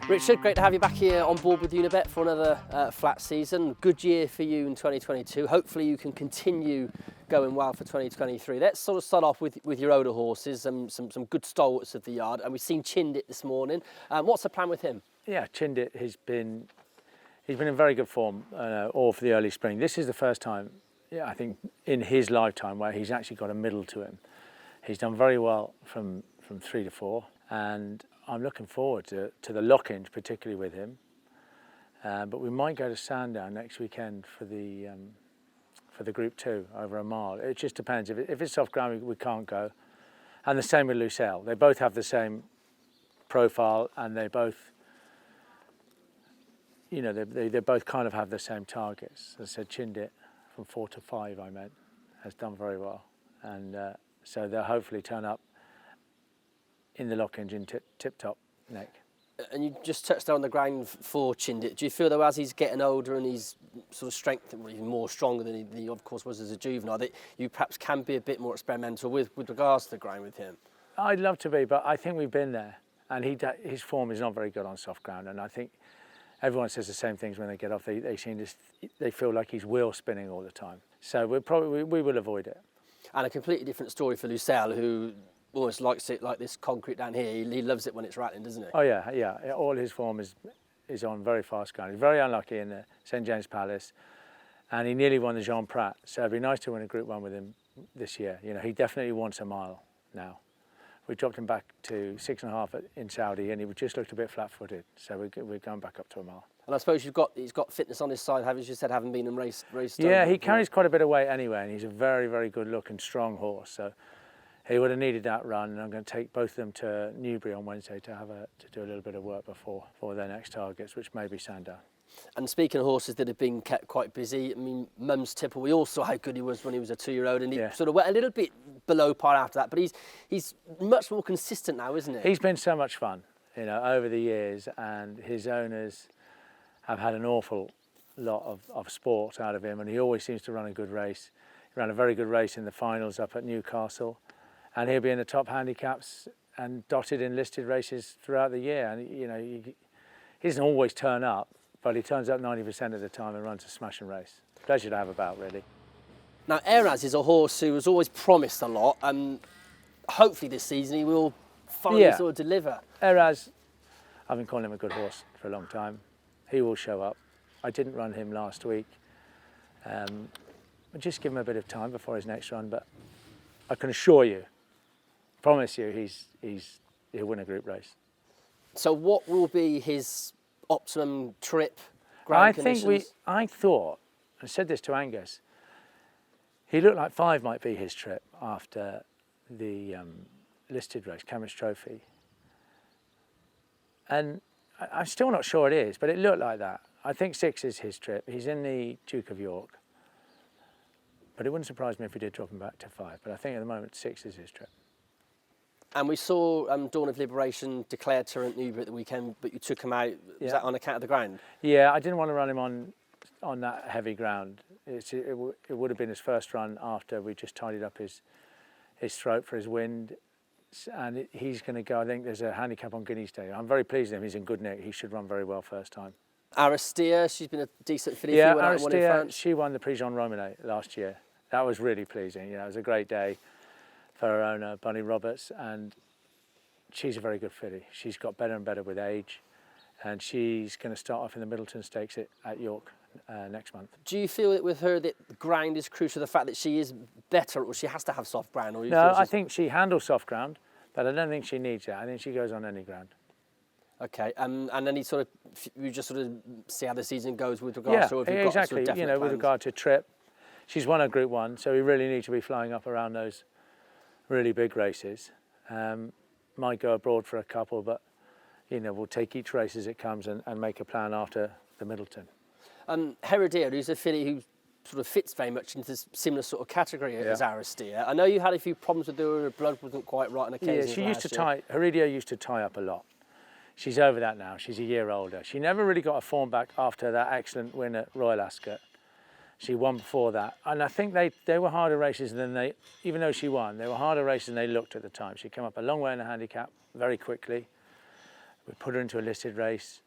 Richard, great to have you back here on board with Unibet for another flat season. Good year for you in 2022. Hopefully you can continue going well for 2023. Let's sort of start off with your older horses, some good stalwarts of the yard. And we've seen Chindit this morning. What's the plan with him? Yeah, Chindit he's been in very good form all for the early spring. This is the first time, I think, in his lifetime where he's actually got a middle to him. He's done very well from 3 to 4, and I'm looking forward to the lock-ins, particularly with him. But we might go to Sandown next weekend for the Group 2 over a mile. It just depends. If it's soft ground, we can't go. And the same with Lucelle. They both have the same profile, and they both, they both kind of have the same targets. As I said, Chindit from 4 to 5, has done very well. And so they'll hopefully turn up in the lock engine tip-top neck. And you just touched on the ground for Chindit. Do you feel, though, as he's getting older and he's sort of strengthened, even more stronger than he of course was as a juvenile, that you perhaps can be a bit more experimental with regards to the ground with him? I'd love to be, but I think we've been there, and his form is not very good on soft ground, and I think everyone says the same things when they get off. They feel like he's wheel spinning all the time. So we will avoid it. And a completely different story for Lucelle, who almost likes it like this concrete down here. He loves it when it's rattling, doesn't he? Oh yeah. All his form is on very fast ground. He's very unlucky in the St James Palace, and he nearly won the Jean Prat. So it'd be nice to win a Group 1 with him this year. He definitely wants a mile now. We dropped him back to 6.5 in Saudi, and he just looked a bit flat-footed. So we're going back up to a mile. And I suppose he's got fitness on his side, as you said, having been in race. Yeah, he carries quite a bit of weight anyway, and he's a very, very good-looking, strong horse. So he would have needed that run, and I'm going to take both of them to Newbury on Wednesday to do a little bit of work before their next targets, which may be Sandown. And speaking of horses that have been kept quite busy, Mum's Tipple, we all saw how good he was when he was a 2-year-old, and he sort of went a little bit below par after that, but he's much more consistent now, isn't he? He's been so much fun, over the years, and his owners have had an awful lot of sport out of him, and he always seems to run a good race. He ran a very good race in the finals up at Newcastle, and he'll be in the top handicaps and dotted in listed races throughout the year. And he doesn't always turn up, but he turns up 90% of the time and runs a smashing race. Pleasure to have about, really. Now, Eraz is a horse who was always promised a lot, and hopefully this season he will finally sort of deliver. Eraz, I've been calling him a good horse for a long time. He will show up. I didn't run him last week. I'll just give him a bit of time before his next run, but I can promise you, he'll win a group race. So what will be his optimum trip, ground conditions? I thought, I said this to Angus, he looked like 5 might be his trip after the listed race, Cameron's Trophy. And I'm still not sure it is, but it looked like that. I think 6 is his trip. He's in the Duke of York. But it wouldn't surprise me if we did drop him back to 5. But I think at the moment 6 is his trip. And we saw Dawn of Liberation declared to at Newbury at the weekend, but you took him out. Was that on account of the ground? Yeah, I didn't want to run him on that heavy ground. It would have been his first run after we just tidied up his throat for his wind. And he's going to go, I think there's a handicap on Guineas Day. I'm very pleased with him. He's in good nick. He should run very well first time. Aristia, she's been a decent filly. Yeah, Aristia, she won the Prix Jean Romanet last year. That was really pleasing. It was a great day for her owner, Bunny Roberts, and she's a very good filly. She's got better and better with age, and she's going to start off in the Middleton Stakes at York next month. Do you feel that with her that the ground is crucial, the fact that she is better, or she has to have soft ground? Or No, I think she handles soft ground, but I don't think she needs it. I think she goes on any ground. Okay, and then you just sort of see how the season goes with regards to... Yeah, exactly. With regard to trip, she's won a Group 1, so we really need to be flying up around those really big races. Might go abroad for a couple, but we'll take each race as it comes and make a plan after the Middleton. Herodier, who's a filly who sort of fits very much into this similar sort of category as Aristia. I know you had a few problems with her blood wasn't quite right on occasion. Yeah, she used to tie. Herodier used to tie up a lot. She's over that now. She's a year older. She never really got a form back after that excellent win at Royal Ascot. She won before that. And I think they were harder races than even though she won, they were harder races than they looked at the time. She came up a long way in the handicap very quickly. We put her into a listed race.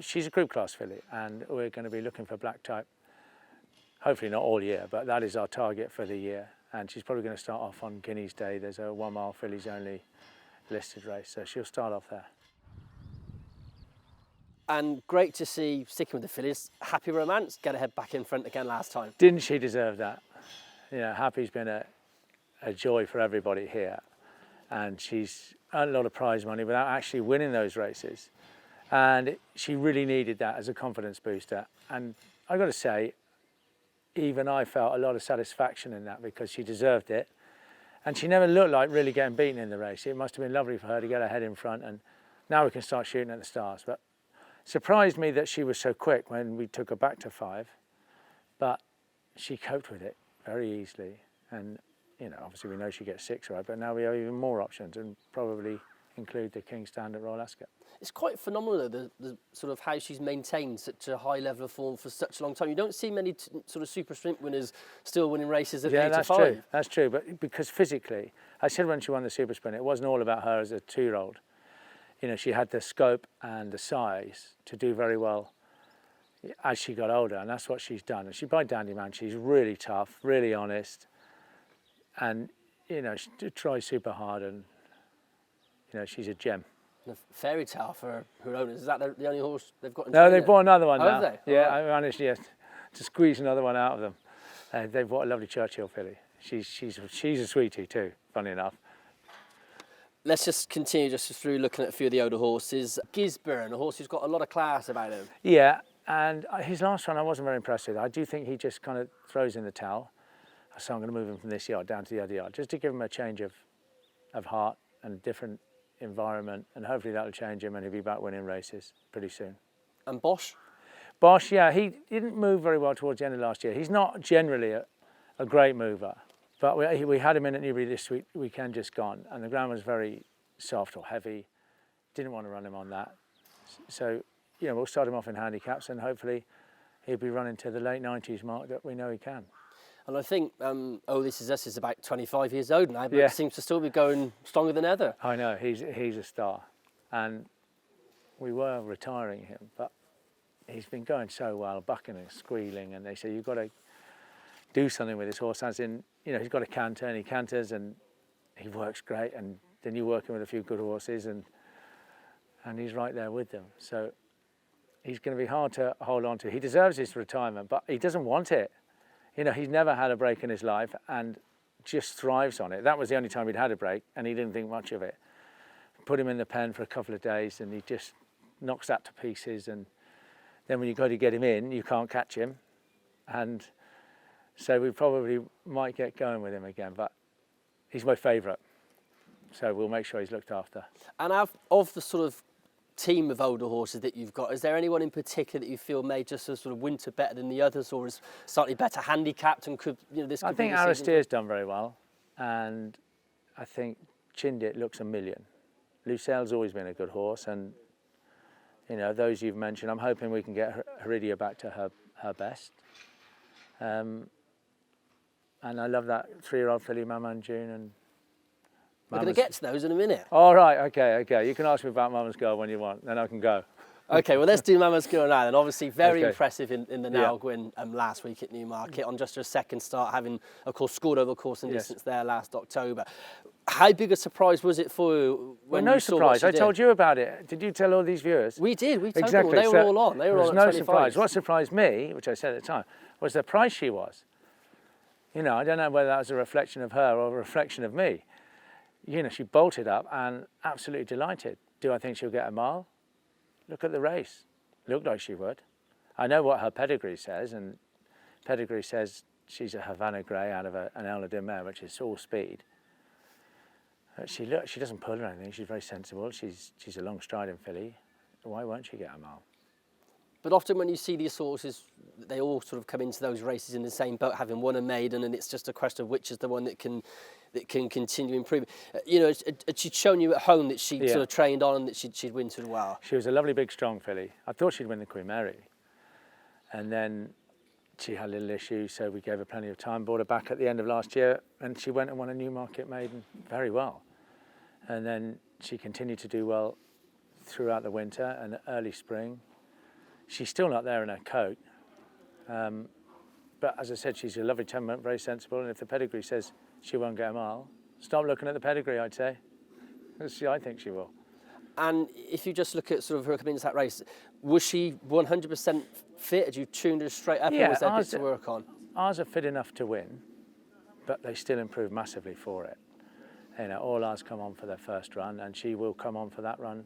She's a group class filly, and we're going to be looking for black type. Hopefully not all year, but that is our target for the year. And she's probably going to start off on Guineas Day. There's a 1 mile fillies only listed race, so she'll start off there. And great to see, sticking with the fillies, Happy Romance get her head back in front again last time. Didn't she deserve that? You know, Happy's been a joy for everybody here, and she's earned a lot of prize money without actually winning those races. And she really needed that as a confidence booster. And I've got to say, even I felt a lot of satisfaction in that, because she deserved it. And she never looked like really getting beaten in the race. It must have been lovely for her to get her head in front, and now we can start shooting at the stars. But surprised me that she was so quick when we took her back to 5, but she coped with it very easily. And you know, obviously we know she gets 6 right, but now we have even more options, and probably include the King Stand at Royal Ascot. It's quite phenomenal, though, the sort of how she's maintained such a high level of form for such a long time. You don't see many sort of super sprint winners still winning races at 8 to 5. True. That's true, but because physically, I said when she won the super sprint, it wasn't all about her as a 2-year-old. You know, she had the scope and the size to do very well as she got older, and that's what she's done. And she's by Dandy Man. She's really tough, really honest, and you know, she tries super hard, and you know, she's a gem. A fairy tale for her owners. Is that the only horse they've got? No, they've bought another one now. Have they? Yeah, I managed to squeeze another one out of them. They've bought a lovely Churchill filly. She's a sweetie too, funny enough. Let's just continue just through looking at a few of the older horses. Gisborne, a horse who's got a lot of class about him. Yeah, and his last one I wasn't very impressed with. I do think he just kind of throws in the towel. So I'm going to move him from this yard down to the other yard, just to give him a change of heart and a different environment, and hopefully that'll change him and he'll be back winning races pretty soon. And Bosch? Bosch, yeah, he didn't move very well towards the end of last year. He's not generally a great mover, but we had him in at Newbury this weekend just gone, and the ground was very soft or heavy. Didn't want to run him on that. So, you know, we'll start him off in handicaps, and hopefully he'll be running to the late 90s mark that we know he can. And I think Oh This Is Us is about 25 years old now, but seems to still be going stronger than ever. I know, he's a star. And we were retiring him, but he's been going so well, bucking and squealing, and they say, you've got to do something with this horse, as in, you know, he's got a canter, and he canters, and he works great, and then you're working with a few good horses, and he's right there with them. So he's going to be hard to hold on to. He deserves his retirement, but he doesn't want it. You know, he's never had a break in his life and just thrives on it. That was the only time he'd had a break, and he didn't think much of it. Put him in the pen for a couple of days, and he just knocks that to pieces. And then when you go to get him in, you can't catch him. And so we probably might get going with him again, but he's my favourite. So we'll make sure he's looked after. And of the sort of team of older horses that you've got, is there anyone in particular that you feel may just sort of winter better than the others, or is slightly better handicapped and could, you know, this could I think be the Aristia's done very well, and I think Chindit looks a million. Lucelle's always been a good horse, and you know, those you've mentioned, I'm hoping we can get Aristia back to her best. And I love that 3-year-old filly, Maman Joon, and we're going to get to those in a minute. All right, okay. You can ask me about Mama's Girl when you want, then I can go. Okay, well, let's do Mama's Girl now then. Obviously, very impressive in the Nowgwin last week at Newmarket on just her second start, having, of course, scored over course and distance there last October. How big a surprise was it for you when you saw what she did? I told you about it. Did you tell all these viewers? We did. We told them. They were all on. They were on at 25. There was no surprise. What surprised me, which I said at the time, was the price she was. You know, I don't know whether that was a reflection of her or a reflection of me. You know, she bolted up and absolutely delighted. Do I think she'll get a mile? Look at the race. Looked like she would. I know what her pedigree says, and pedigree says she's a Havana Grey out of an Eldon mare, which is all speed. She doesn't pull or anything. She's very sensible. She's a long striding filly. Why won't she get a mile? But often when you see these horses, they all sort of come into those races in the same boat, having won a maiden, and it's just a question of which is the one that can continue improving. You know, had she shown you at home that she sort of trained on and that she'd win sort of well? She was a lovely, big, strong filly. I thought she'd win the Queen Mary. And then she had a little issue, so we gave her plenty of time, brought her back at the end of last year, and she went and won a Newmarket maiden very well. And then she continued to do well throughout the winter and early spring. She's still not there in her coat. But as I said, she's a lovely temperament, very sensible, and if the pedigree says she won't get a mile, stop looking at the pedigree, I'd say. I think she will. And if you just look at sort of her coming into that race, was she 100% fit? Had you tuned her straight up, or was there bits to work on? Ours are fit enough to win, but they still improve massively for it. You know, all ours come on for their first run, and she will come on for that run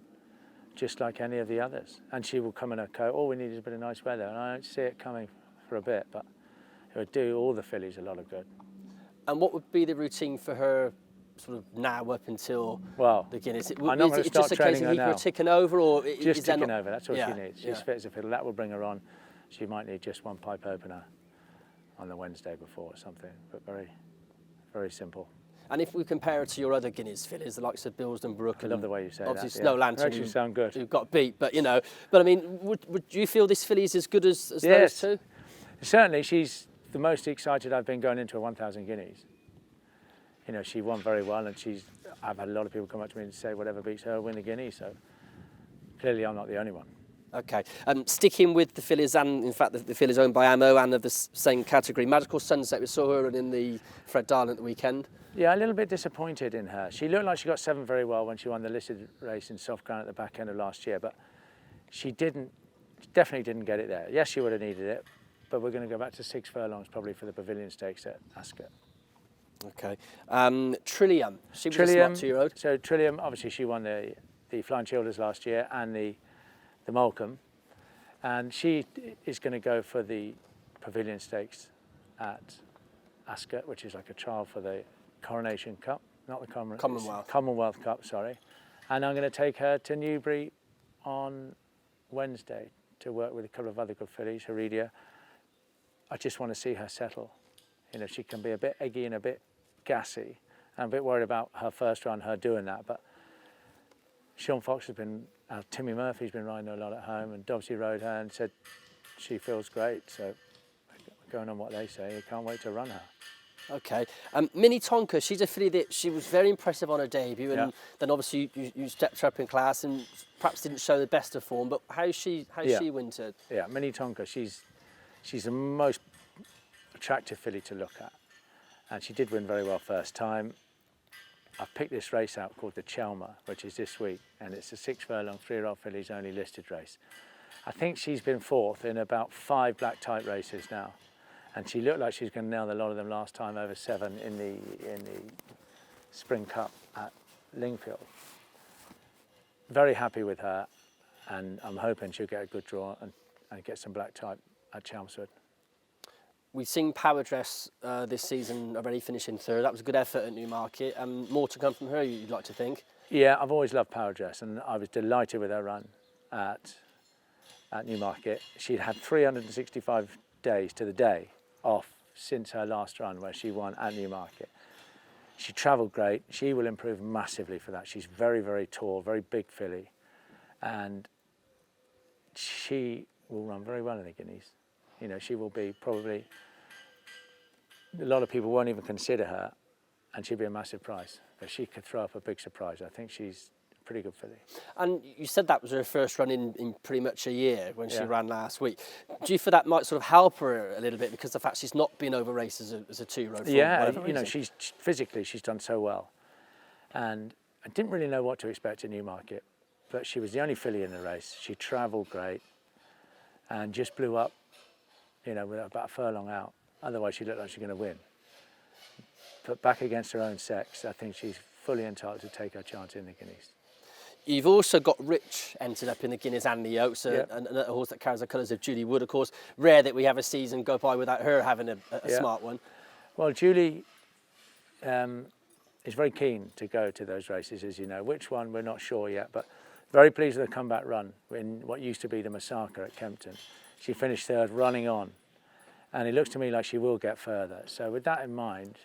just like any of the others. And she will come in her coat. All we need is a bit of nice weather, and I don't see it coming for a bit, but it would do all the fillies a lot of good. And what would be the routine for her sort of now up until the Guineas? I'm not going to start training her now. Her ticking over, or just ticking over, that's all she needs. She's yeah. fit as a fiddle. That will bring her on. She might need just one pipe opener on the Wednesday before or something, but very, very simple. And if we compare it to your other Guineas fillies, the likes of Bilston Brook, I love the way you say obviously that. Snow Lantern, Makes you sound good. Who got beat, but you know. But I mean, would you feel this filly is as good as those two? Certainly, she's the most excited I've been going into a 1,000 guineas. You know, she won very well, and I've had a lot of people come up to me and say whatever beats her will win the guinea. So clearly, I'm not the only one. Okay. Sticking with the fillies, and in fact the fillies owned by Ammo and of the same category, Magical Sunset, we saw her in the Fred Darling at the weekend. Yeah, a little bit disappointed in her. She looked like she got 7 very well when she won the listed race in soft ground at the back end of last year, but she definitely didn't get it there. Yes, she would have needed it, but we're going to go back to 6 furlongs probably for the Pavilion Stakes at Ascot. Okay. Trillium, she was a smart 2-year-old. So Trillium, obviously she won the Flying Childers last year and the Molecombe, and she is going to go for the Pavilion Stakes at Ascot, which is like a trial for the Coronation Cup, not the Commonwealth Cup, sorry. And I'm going to take her to Newbury on Wednesday to work with a couple of other good fillies, Aristia. I just want to see her settle. You know, she can be a bit eggy and a bit gassy. I'm a bit worried about her first run, her doing that, but Sean Fox has been, Timmy Murphy's been riding her a lot at home, and Dobsy rode her and said she feels great. So going on what they say, you can't wait to run her. Okay. Minnie Tonka, she's a filly that she was very impressive on her debut, and then obviously you stepped her up in class and perhaps didn't show the best of form, but how's she wintered? Yeah, Minnie Tonka, she's the most attractive filly to look at, and she did win very well first time. I've picked this race out called the Chelmer, which is this week, and it's a 6 furlong 3-year-old filly's only listed race. I think she's been 4th in about 5 black type races now, and she looked like she was going to nail a lot of them last time over 7 in the Spring Cup at Lingfield. Very happy with her, and I'm hoping she'll get a good draw and get some black type at Chelmsford. We've seen Power Dress this season already finishing 3rd. That was a good effort at Newmarket. More to come from her, you'd like to think? Yeah, I've always loved Power Dress, and I was delighted with her run at Newmarket. She'd had 365 days to the day off since her last run where she won at Newmarket. She travelled great. She will improve massively for that. She's very, very tall, very big filly, and she will run very well in the Guineas. You know, she will be probably, a lot of people won't even consider her, and she'll be a massive price. But she could throw up a big surprise. I think she's a pretty good filly. And you said that was her first run in pretty much a year when she ran last week. Do you feel that might sort of help her a little bit because the fact she's not been over races as a 2-year-old? Yeah, you know, she's done so well. And I didn't really know what to expect at Newmarket, but she was the only filly in the race. She travelled great and just blew up, you know, with about a furlong out. Otherwise, she looked like she was going to win. But back against her own sex, I think she's fully entitled to take her chance in the Guineas. You've also got Rich entered up in the Guineas and the Oaks, another horse that carries the colours of Julie Wood, of course. Rare that we have a season go by without her having a smart one. Well, Julie is very keen to go to those races, as you know. Which one, we're not sure yet, but very pleased with the comeback run in what used to be the Massacre at Kempton. She finished 3rd, running on, and it looks to me like she will get further. So with that in mind,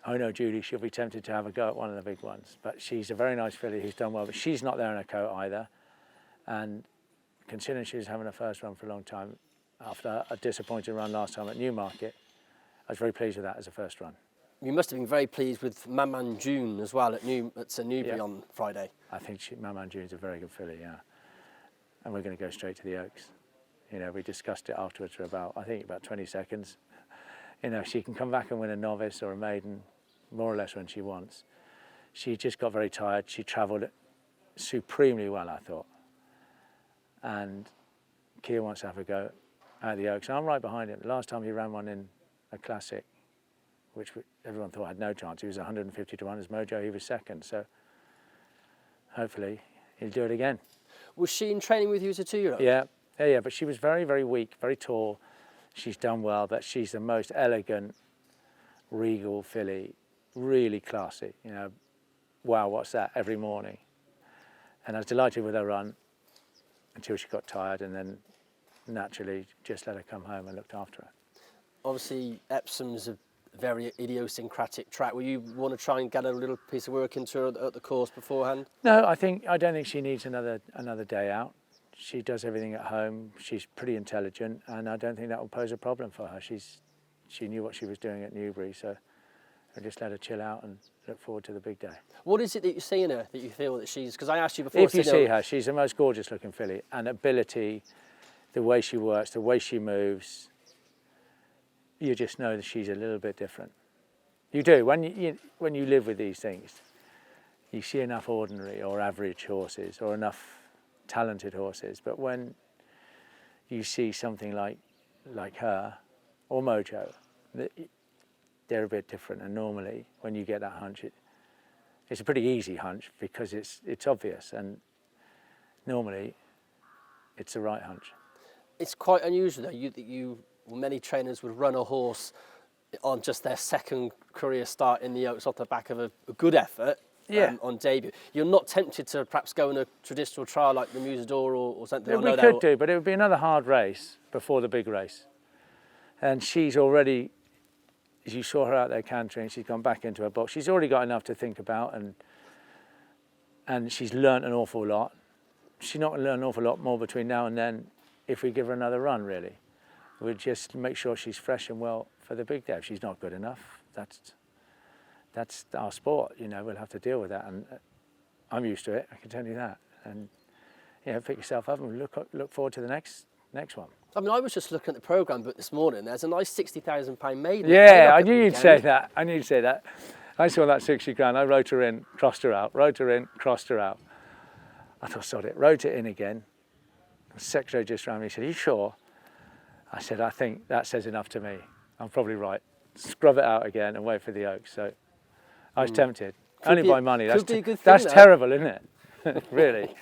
I know Julie, she'll be tempted to have a go at one of the big ones, but she's a very nice filly who's done well, but she's not there in her coat either. And considering she was having her first run for a long time, after a disappointing run last time at Newmarket, I was very pleased with that as a first run. you must have been very pleased with Maman Joon as well at St Newbury on Friday. I think Maman Joon's a very good filly, yeah. And we're going to go straight to the Oaks. You know, we discussed it afterwards for about 20 seconds. You know, she can come back and win a novice or a maiden, more or less when she wants. She just got very tired. She travelled supremely well, I thought. And Kia wants to have a go at the Oaks. And I'm right behind him. Last time he ran one in a classic, which everyone thought had no chance. He was 150 to 1 as Mojo. He was second. So hopefully he'll do it again. Was she in training with you as a 2-year-old? Yeah. But she was very, very weak, very tall. She's done well, but she's the most elegant, regal filly, really classy. You know, wow, what's that every morning? And I was delighted with her run until she got tired, and then naturally just let her come home and looked after her. Obviously, Epsom's a very idiosyncratic track. Will you want to try and get a little piece of work into her at the course beforehand? No, I don't think she needs another day out. She does everything at home. She's pretty intelligent, and I don't think that will pose a problem for her. She knew what she was doing at Newbury, so I just let her chill out and look forward to the big day. What is it that you see in her that you feel that she's... Because I asked you before... If you see her, she's the most gorgeous looking filly, and ability, the way she works, the way she moves, you just know that she's a little bit different. You do. When you live with these things, you see enough ordinary or average horses or enough talented horses, but when you see something like her or Mojo, they're a bit different. And normally, when you get that hunch, it's a pretty easy hunch because it's obvious, and normally it's the right hunch. It's quite unusual though. Many trainers would run a horse on just their second career start in the Oaks off the back of a good effort. Yeah. On debut. You're not tempted to perhaps go in a traditional trial like the Musador or something? Yeah, we could do, but it would be another hard race before the big race. And she's already, as you saw her out there cantering, she's gone back into her box. She's already got enough to think about, and she's learnt an awful lot. She's not going to learn an awful lot more between now and then if we give her another run, really. We'll just make sure she's fresh and well for the big day. If she's not good enough, that's our sport, you know, we'll have to deal with that, and I'm used to it, I can tell you that. And, you know, pick yourself up and look forward to the next one. I mean, I was just looking at the programme book this morning. There's a nice £60,000 maiden. Yeah, I knew you'd say that. I saw that 60 grand, I wrote her in, crossed her out, wrote her in, crossed her out. I thought, sod it, wrote it in again. The secretary just rang me, he said, are you sure? I said, I think that says enough to me. I'm probably right. Scrub it out again and wait for the Oaks. So I was tempted. Only by money. That's terrible, isn't it? Really.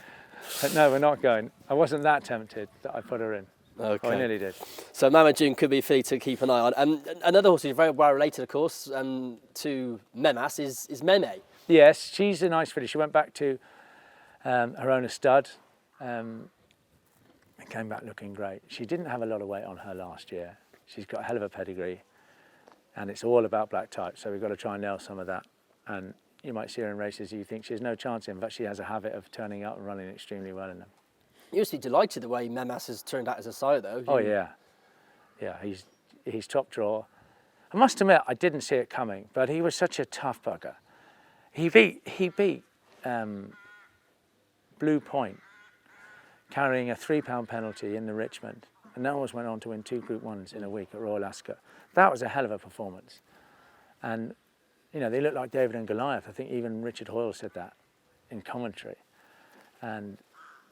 But no, we're not going. I wasn't that tempted that I put her in. Okay. Oh, I nearly did. So Maman Joon could be a filly to keep an eye on. Another horse who's very well related, of course, to Memas is Meme. Yes, she's a nice filly. She went back to her owner stud and came back looking great. She didn't have a lot of weight on her last year. She's got a hell of a pedigree, and it's all about black type, so we've got to try and nail some of that. And you might see her in races you think she has no chance in, but she has a habit of turning up and running extremely well in them. You must be delighted the way Memas has turned out as a sire, though. Oh yeah, yeah. He's top draw. I must admit, I didn't see it coming, but he was such a tough bugger. He beat Blue Point, carrying a £3 penalty in the Richmond, and that almost went on to win 2 Group 1s in a week at Royal Ascot. That was a hell of a performance. And, you know, they look like David and Goliath. I think even Richard Hoyle said that in commentary. And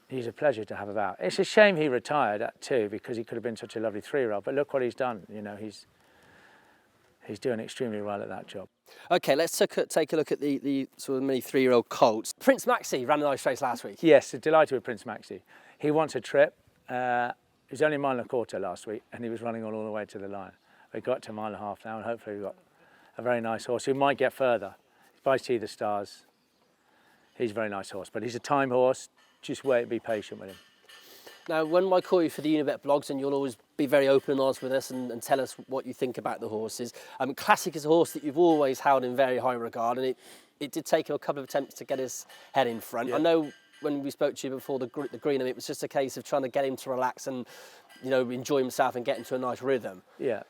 he's a pleasure to have about. It's a shame he retired at 2 because he could have been such a lovely 3-year-old, but look what he's done. You know, he's doing extremely well at that job. OK, let's take a look at the sort of mini 3-year-old Colt. Prince Maxi ran a nice race last week. Yes, delighted with Prince Maxi. He wants a trip. He was only a mile and a quarter last week, and he was running all the way to the line. We got to a mile and a half now, and hopefully we've got a very nice horse who might get further. He's by Tea the Stars. He's a very nice horse, but he's a time horse. Just wait and be patient with him. Now, when I call you for the Unibet blogs, and you'll always be very open and honest with us and tell us what you think about the horses. Classic is a horse that you've always held in very high regard, and it did take him a couple of attempts to get his head in front. Yeah. I know when we spoke to you before the green, it was just a case of trying to get him to relax and, you know, enjoy himself and get into a nice rhythm. Yeah,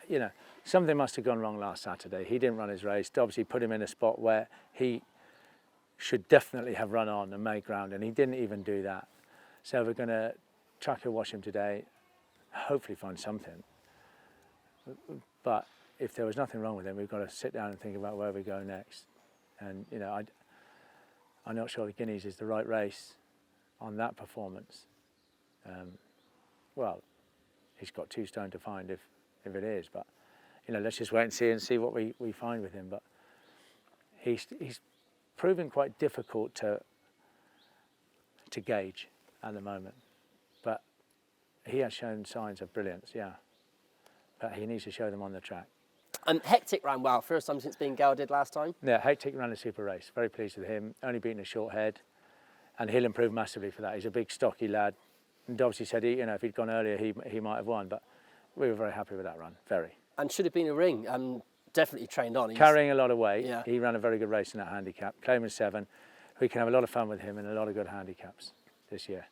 you know, something must have gone wrong last Saturday. He didn't run his race. Obviously put him in a spot where he should definitely have run on and made ground, and he didn't even do that. So we're going to tracker wash him today, hopefully find something. But if there was nothing wrong with him, we've got to sit down and think about where we go next. And you know, I'm not sure the Guineas is the right race on that performance. Well, he's got 2 stone to find if it is, but you know, let's just wait and see what we find with him. But he's proven quite difficult to gauge at the moment, but he has shown signs of brilliance, yeah. But he needs to show them on the track. And Hectic ran well, first time since being gelded last time. Yeah, Hectic ran a super race. Very pleased with him. Only beaten a short head, and he'll improve massively for that. He's a big, stocky lad. And obviously said, you know, if he'd gone earlier, he might have won. But we were very happy with that run. Very. And should have been a ring. Definitely trained on. Carrying a lot of weight. Yeah. He ran a very good race in that handicap. Claiming 7. We can have a lot of fun with him in a lot of good handicaps this year.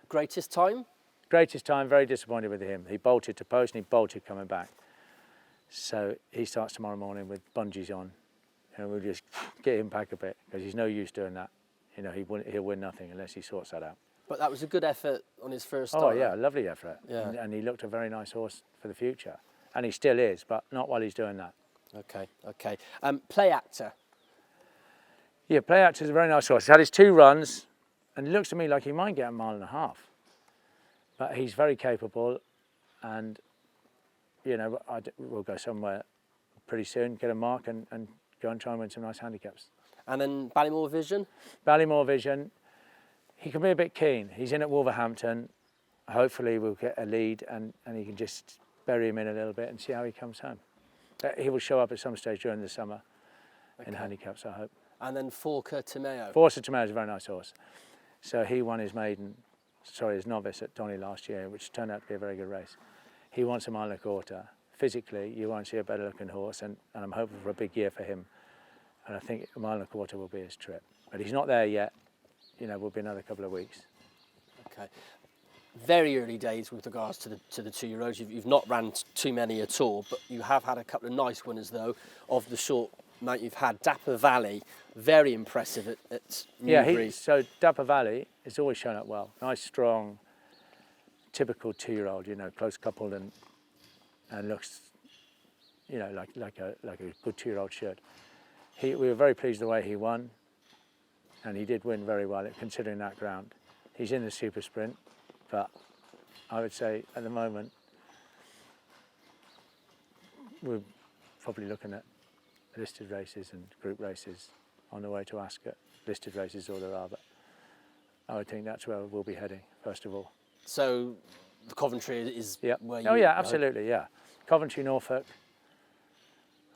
Greatest time? Greatest time. Very disappointed with him. He bolted to post and he bolted coming back. So he starts tomorrow morning with bungees on, and we'll just get him back a bit because he's no use doing that. You know, he'll win nothing unless he sorts that out. But that was a good effort on his first start. Oh yeah, lovely effort. Yeah. And he looked a very nice horse for the future, and he still is, but not while he's doing that. Okay. Play actor. Yeah, Play Actor's a very nice horse. He's had his 2 runs, and it looks to me like he might get a 1.5 miles. But he's very capable, and you know, we'll go somewhere pretty soon, get a mark and go and try and win some nice handicaps. And then Ballymore Vision? Ballymore Vision, he can be a bit keen. He's in at Wolverhampton. Hopefully we'll get a lead and he can just bury him in a little bit and see how he comes home. He will show up at some stage during the summer in handicaps, I hope. And then Forca Tomeo. Forca Tomeo is a very nice horse. So he won his novice at Donny last year, which turned out to be a very good race. He wants a 1.25 miles. Physically, you won't see a better looking horse, and I'm hoping for a big year for him. And I think a 1.25 miles will be his trip. But he's not there yet. You know, will be another couple of weeks. Okay. Very early days with regards to the 2-year-olds. You've not ran too many at all, but you have had a couple of nice winners though of the short amount you've had. Dapper Valley, very impressive at Newbury. Yeah, so Dapper Valley has always shown up well. Nice, strong, typical 2-year-old. You know, close coupled and looks, you know, like a good 2-year-old should. We were very pleased the way he won, and he did win very well considering that ground. He's in the super sprint, but I would say at the moment we're probably looking at listed races and group races on the way to Ascot. Listed races all there are, but I would think that's where we'll be heading first of all. So the Coventry is where you... Oh yeah, absolutely, yeah. Coventry, Norfolk,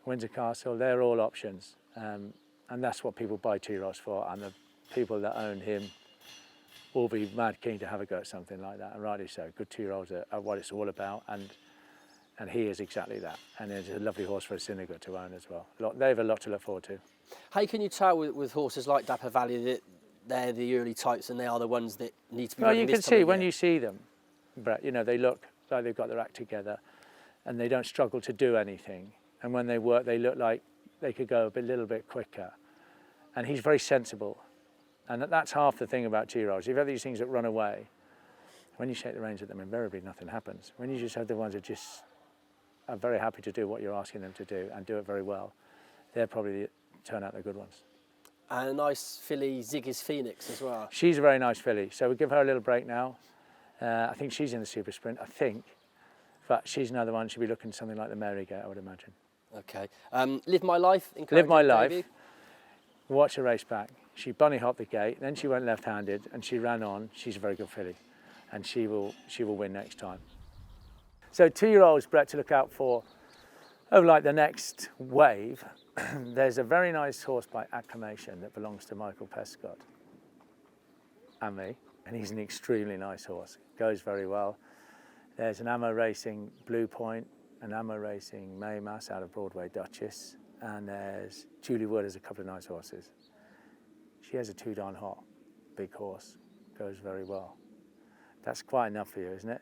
Windsor Castle, they're all options. And that's what people buy 2-year-olds for, and the people that own him will be mad keen to have a go at something like that, and rightly so. Good 2-year-olds are what it's all about, and he is exactly that. And it's a lovely horse for a syndicate to own as well. They have a lot to look forward to. How can you tell with horses like Dapper Valley that they're the early types and they are the ones that need to be Well, running you this can time see of when year? you see them, Brett, you know, they look like they've got their act together and they don't struggle to do anything. And when they work, they look like they could go a little bit quicker. And he's very sensible. And that's half the thing about 2-year-olds. You've had these things that run away. When you shake the reins at them, invariably nothing happens. When you just have the ones that just are very happy to do what you're asking them to do and do it very well, they're probably turn out the good ones. And a nice filly, Ziggy's Phoenix as well. She's a very nice filly, so we'll give her a little break now. I think she's in the super sprint, I think. But she's another one, she'll be looking something like the Mary Gate, I would imagine. Okay. Live My Life. Live My Life. Debut. Watch her race back. She bunny hopped the gate, then she went left-handed and she ran on. She's a very good filly, and she will win next time. So 2-year-olds, Brett, to look out for over like the next wave. There's a very nice horse by acclamation that belongs to Michael Pescott and me, and he's an extremely nice horse. Goes very well. There's an Ammo Racing Blue Point, an Ammo Racing Maymas out of Broadway Duchess, and there's Julie Wood has a couple of nice horses. She has a 2 darn hot, big horse, goes very well. That's quite enough for you, isn't it?